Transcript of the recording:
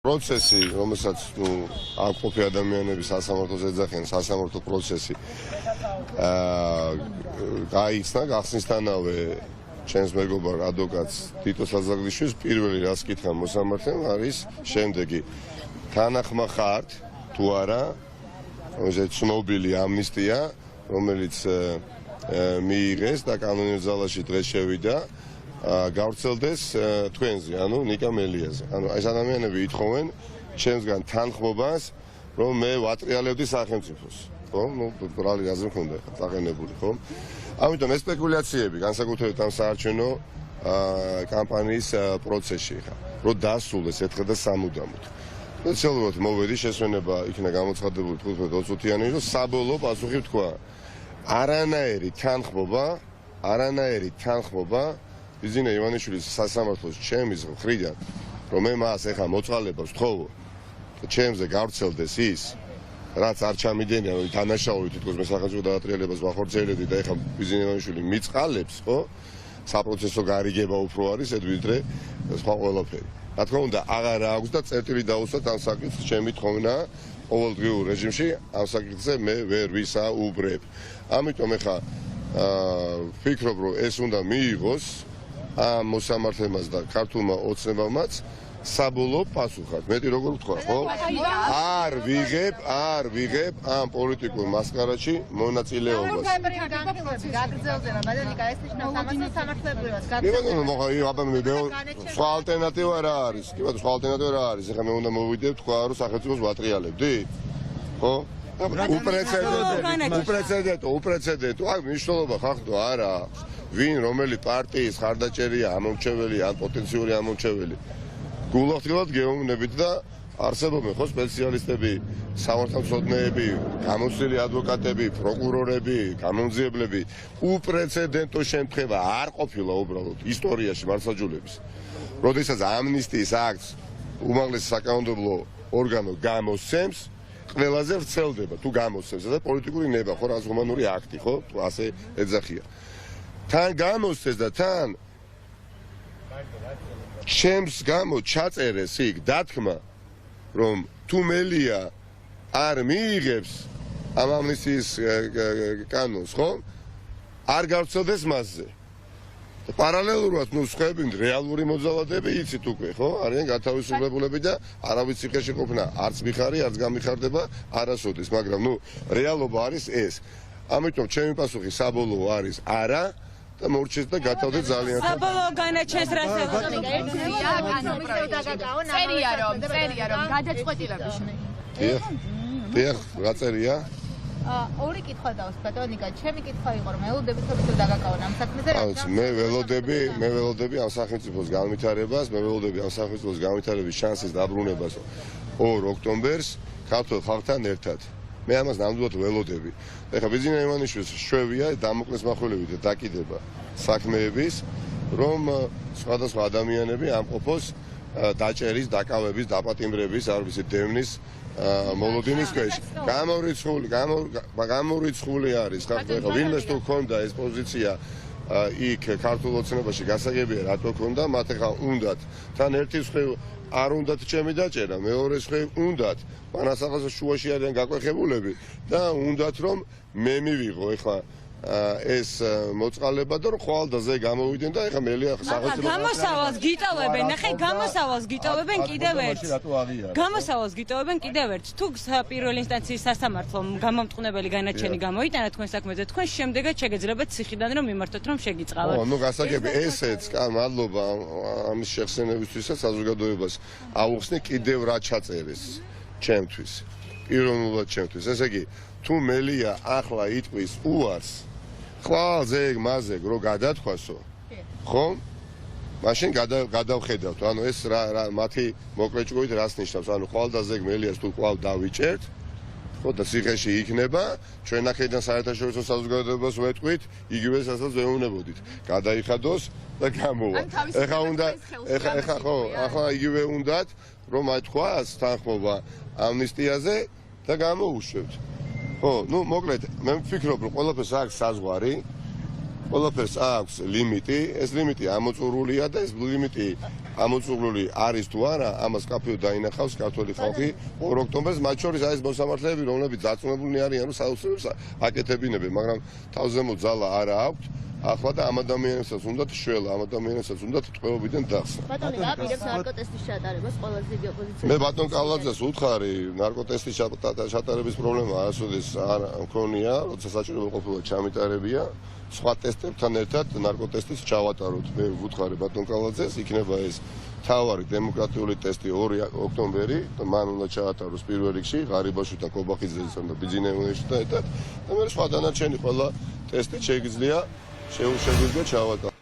პროცესი, რომელსაც ამ ყოფი ადამიანების სასამართლოს ეძახიან, სასამართლო პროცესი გაიხსნა გახსნისთანავე ჩემს მეგობარ ადვოკატს თითო საზაგლიშვილს პირველი რაც კითხა მოსამართლემ არის შემდეგი თანახმა ხართ თუ არა ეს ცნობილი ამნისტია რომელიც მიიღეს და კანონიერ ზალაში დღეს შევიდა გავრცელდეს თქვენზე, ანუ ნიკა მელიაზე. ანუ ეს ადამიანები ითხოვენ ჩემსგან თანხმობას, რომ მე ვატრიალებდი სახელმწიფოს. ხო? ნუ ბრალი რაზე მქონდა დაყენებული, ხო? ამიტომ ეს სპეკულაციები განსაკუთრებით ამ საარჩევნო კამპანიის პროცესში ხა, რომ დასულეს ერთხელ და სამუდამოდ. სპეციალურად მოვედი შესვენება იქნა გამოცხადებული 15-20-იანი, რომ საბოლოო პასუხი თქვა. არანაირი თანხმობა ბიზინა ივანიშვილის სასამართლოს ჩემის მხრიდან რომ მე მას ეხა მოწყალებას ვთხოვო და ჩემზე გავრცელდეს ის რაც არ ჩამიდენია რომ თანაშაული თითქოს მე სახელმწიფო დაატრიალებას ვახორციელებდი და ეხა ბიზინა ივანიშვილი მიწყალებს ხო საპროცესო გარიგება უფრო არის ვიდრე სხვა ყველაფერი რა თქმა უნდა აღარ აქვს და წერტილი დაუსვათ ამ საკითხს ჩემი თხოვნა ყოველდღიურ რეჟიმში ამ საკითხზე მე ვერ ვისაუბრებ ამიტომ ეხა ვფიქრობ რომ ეს უნდა მიიღოს ამ მოსამართლემაც და ქართულმა ოცნებამაც საბოლოო პასუხად. მეტი როგორ ვთქვა, ხო? არ ვიღებ ამ პოლიტიკურ მასკარადში მონაწილეობას. გაგრძელდება, მაგრამ ნიკა ეს ნიშნავს ამასაც სამართლებრივად გაგრძელდება. სხვა ალტერნატივა რა არის? კი ბატონო, სხვა ალტერნატივა რა არის? ეხლა მე უნდა მოვიდე თქვა რომ სახელმწიფოს ვატრიალებდი? ხო? უპრეცედენტო, აქ მნიშვნელობა ხახტო არა აქვს. ვინ რომელი პარტიის ხარდაჭერია ამომრჩეველი ან პოტენციური ამომრჩეველი გულახდილად გეუბნებით და არსებობენ ხო სპეციალისტები სამართალმცოდნეები გამოცდილი ადვოკატები პროკურორები გამომძიებლები უპრეცედენტო შემთხვევა არ ყოფილა უბრალოდ ისტორიაში მართლმსაჯულების როდესაც ამნისტიის აქტს უმაღლესი საკანონმდებლო ორგანო გამოსცემს ყველაზე ვრცელდება თუ გამოსცემს და პოლიტიკური ნება ხო რაზომანური აქტი ხო თუ ასე ეძახია თან გამოსცეს და თან ჩემს გამო ჩაწერეს იქ დათქმა რომ თუ მელია არ მიიღებს ამ ამნისტიის კანონს ხო არ გავრცელდეს მასზე პარალელურად ნუ სხვები რეალური მოძალადეები იცით უკვე ხო არიან გათავისუფლებულები და არავის ციხეში ყოფნა არც მიხარი არც გამიხარდება არასოდეს მაგრამ ნუ რეალობა არის ეს ამიტომ ჩემი პასუხი საბოლოო არის არა და მორჩეს და გათავდეთ ძალიან საბოლოო განაჩენს რასაც წერია რომ გადაწყვეტილების დიახ რა წერია ორი კითხვა დავს ბატონო ნიკა ჩემი კითხვა იყო რომ ველოდები თვითონ დაგაკავონ ამ საქმეზე მე ველოდები ამ სახელმწიფოს განვითარებას მე ველოდები ამ სახელმწიფოს განვითარების შანსის დაბრუნებას 2 ოქტომბერს ქართულ ხალხთან ერთად მე ამას ნამდვილად ველოდები. ეხლა ბიზინა ივანიშვილს შვევია დამოკლეს მახვილებით და დაკიდება საქმეების, რომ სხვადასხვა ადამიანები ამყოფოს დაჭერის, დაკავების, დაპატიმრების, არ ვიცი, დევნის მოლოდინის ქვეშ. გამორიცხული არის, ხახტო, ვინმეს თუ ქონდა ეს პოზიცია იქ ქართულ ოცნებაში გასაგებია რატო ქონდა, მათ ეხლა უნდათ თან ერთი მხრივ არ უნდათ ჩემი დაჭერა, მეორე მხრივ უნდათ მანასახელს შუაში არიან გაკვეხებულები და უნდათ რომ მე მივიღო ეხლა ეს მოწყალება და ხვალდაზე გამოვიდნენ და ეხლა მელია სახელმწიფო გამოსავალს გიტოვებენ, ნახე გამოსავალს გიტოვებენ კიდევ ერთ. გამოსავალს გიტოვებენ კიდევ ერთ. თუ პირველი ინსტანციის სასამართლომ გამომტყუნებელი განაჩენი გამოიტანა თქვენ საქმეზე, თქვენ შემდეგაც შეგეძლებათ ციხიდან რომ მიმართოთ რომ შეგიწყალოთ. ნუ გასაგები ესეც, მადლობა ამის შეხსენებისთვისაც საზოგადოებას აუხსნი კიდევ რა ჩაწერეს ჩემთვის. პიროვნულად ჩემთვის. ესე იგი, თუ მელია ახლა იტყვის უარს ხვალზე მასზე რო გადათქვასო ხო მაშინ გადავხედავთ ანუ ეს რა მათი მოკლეჭკუით რას ნიშნავს ანუ ხვალდაზე მელიას თუ ყვალ დავიჭერთ ხო და ციხეში იქნება ჩვენ აქედან საერთაშორისო საზოგადოებას ვეტყვით იგივე სასაც ვეუბნებოდით გადაიხადოს და გამოვა ეხა ხო ახლა იგივე უნდათ რომ ათქვას თანხმობა ამნისტიაზე და გამოუშვებთ ხო, ნუ მოკლედ, მე ვფიქრობ, რომ ყველაფერს აქვს საზღვარი, ყველაფერს აქვს ლიმიტი, ეს ლიმიტი ამოწურულია და ეს ლიმიტი ამოწურული არის თუ არა, ამას კაფეო დაინახავს ქართული ხალხი 2 ოქტომბერს, მათ შორის არის მოსამართლეები, რომლებიც დარწმუნებულნი არიან, რომ საოცრებას აკეთებინებენ, მაგრამ თავზემო ძალა არა აქვთ. ახლა და ამ ადამიანებსაც უნდათ შველა, ამ ადამიანებსაც უნდათ ტყვეობიდან დახსნა. ბატონი აპირებს ნარკოტესტის ჩატარებას ყველაზე დიდი ოპოზიცია. მე ბატონ კალაძეს უთხარი, ნარკოტესტის ჩატარების პრობლემა არასოდეს არ მქონია, როცა საჭირო ყოფილა ჩამიტარებია. სხვა ტესტებთან ერთად ნარკოტესტის ჩავატაროთ. მე ვუთხარი ბატონ კალაძეს, იქნება ეს თავარი დემოკრატიული ტესტი 2 ოქტომბერი, მან უნდა ჩაატაროს პირველ რიგში ღარიბაშვილთან, კობახიძესთან და ბიძინეუეშთან ერთად. და მე სხვა დანარჩენი ყველა ტესტი შეიძლება ჩავატარო.